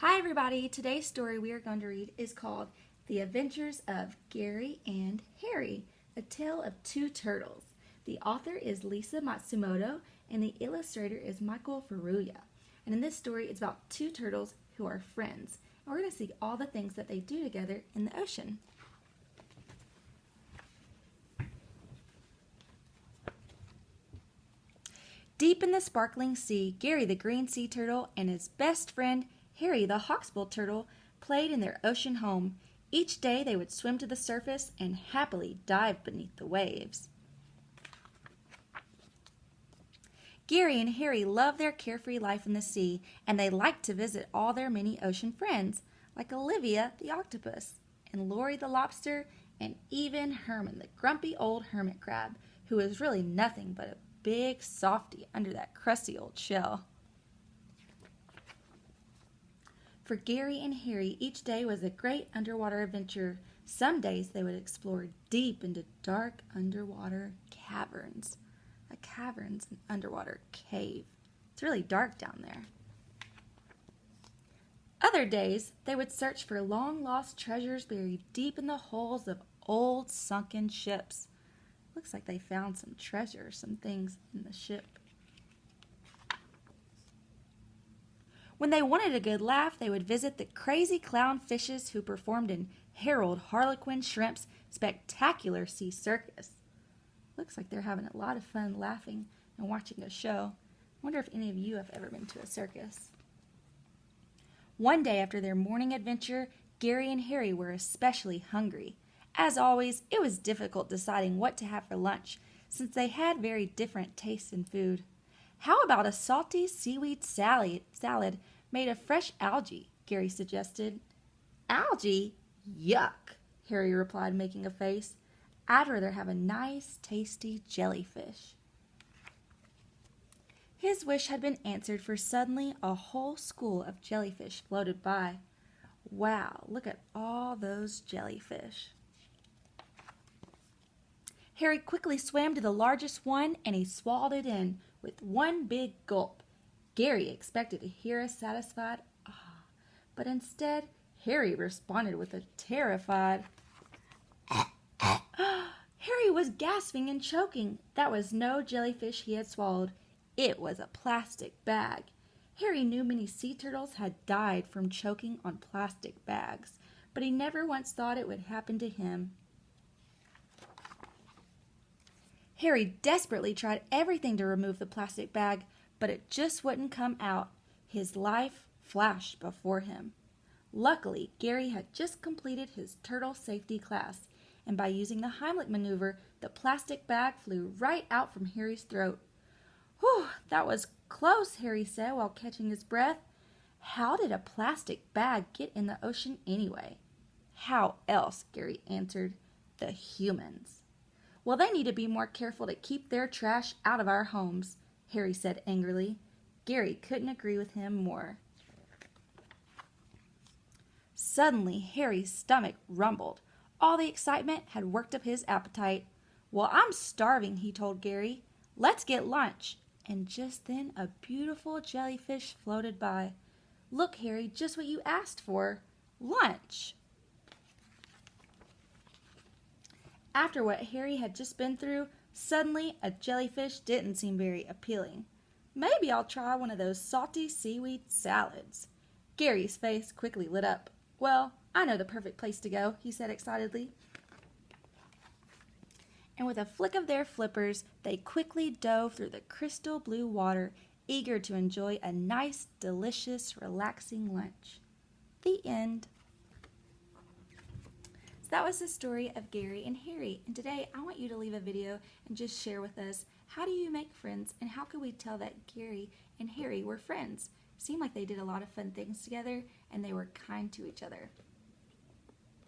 Hi everybody! Today's story we are going to read is called The Adventures of Gary and Harry, A Tale of Two Turtles. The author is Lisa Matsumoto and the illustrator is Michael Furuya. And in this story it's about two turtles who are friends. And we're going to see all the things that they do together in the ocean. Deep in the sparkling sea, Gary the green sea turtle and his best friend Harry the hawksbill turtle played in their ocean home. Each day they would swim to the surface and happily dive beneath the waves. Gary and Harry loved their carefree life in the sea, and they liked to visit all their many ocean friends, like Olivia the octopus, and Lori the lobster, and even Herman the grumpy old hermit crab, who was really nothing but a big softy under that crusty old shell. For Gary and Harry, each day was a great underwater adventure. Some days they would explore deep into dark underwater caverns. A cavern's an underwater cave. It's really dark down there. Other days they would search for long-lost treasures buried deep in the hulls of old sunken ships. Looks like they found some treasure, some things in the ship. When they wanted a good laugh, they would visit the crazy clown fishes who performed in Harold Harlequin Shrimp's spectacular sea circus. Looks like they're having a lot of fun laughing and watching a show. I wonder if any of you have ever been to a circus. One day after their morning adventure, Gary and Harry were especially hungry. As always, it was difficult deciding what to have for lunch, since they had very different tastes in food. How about a salty seaweed salad made of fresh algae? Gary suggested. Algae? Yuck, Harry replied, making a face. I'd rather have a nice, tasty jellyfish. His wish had been answered, for suddenly a whole school of jellyfish floated by. Wow, look at all those jellyfish. Harry quickly swam to the largest one and he swallowed it in with one big gulp. Gary expected to hear a satisfied ah, but instead Harry responded with a terrified Harry was gasping and choking. That was no jellyfish he had swallowed. It was a plastic bag. Harry knew many sea turtles had died from choking on plastic bags, but he never once thought it would happen to him. Harry desperately tried everything to remove the plastic bag, but it just wouldn't come out. His life flashed before him. Luckily, Gary had just completed his turtle safety class, and by using the Heimlich maneuver, the plastic bag flew right out from Harry's throat. Whew, that was close, Harry said while catching his breath. How did a plastic bag get in the ocean anyway? How else, Gary answered. The humans. Well, they need to be more careful to keep their trash out of our homes, Harry said angrily. Gary couldn't agree with him more. Suddenly, Harry's stomach rumbled. All the excitement had worked up his appetite. Well, I'm starving, he told Gary. Let's get lunch. And just then a beautiful jellyfish floated by. Look, Harry, just what you asked for. Lunch. After what Harry had just been through, suddenly a jellyfish didn't seem very appealing. Maybe I'll try one of those salty seaweed salads. Gary's face quickly lit up. Well, I know the perfect place to go, he said excitedly. And with a flick of their flippers, they quickly dove through the crystal blue water, eager to enjoy a nice, delicious, relaxing lunch. The end. So that was the story of Gary and Harry, and today I want you to leave a video and just share with us, how do you make friends and how could we tell that Gary and Harry were friends? Seemed like they did a lot of fun things together and they were kind to each other.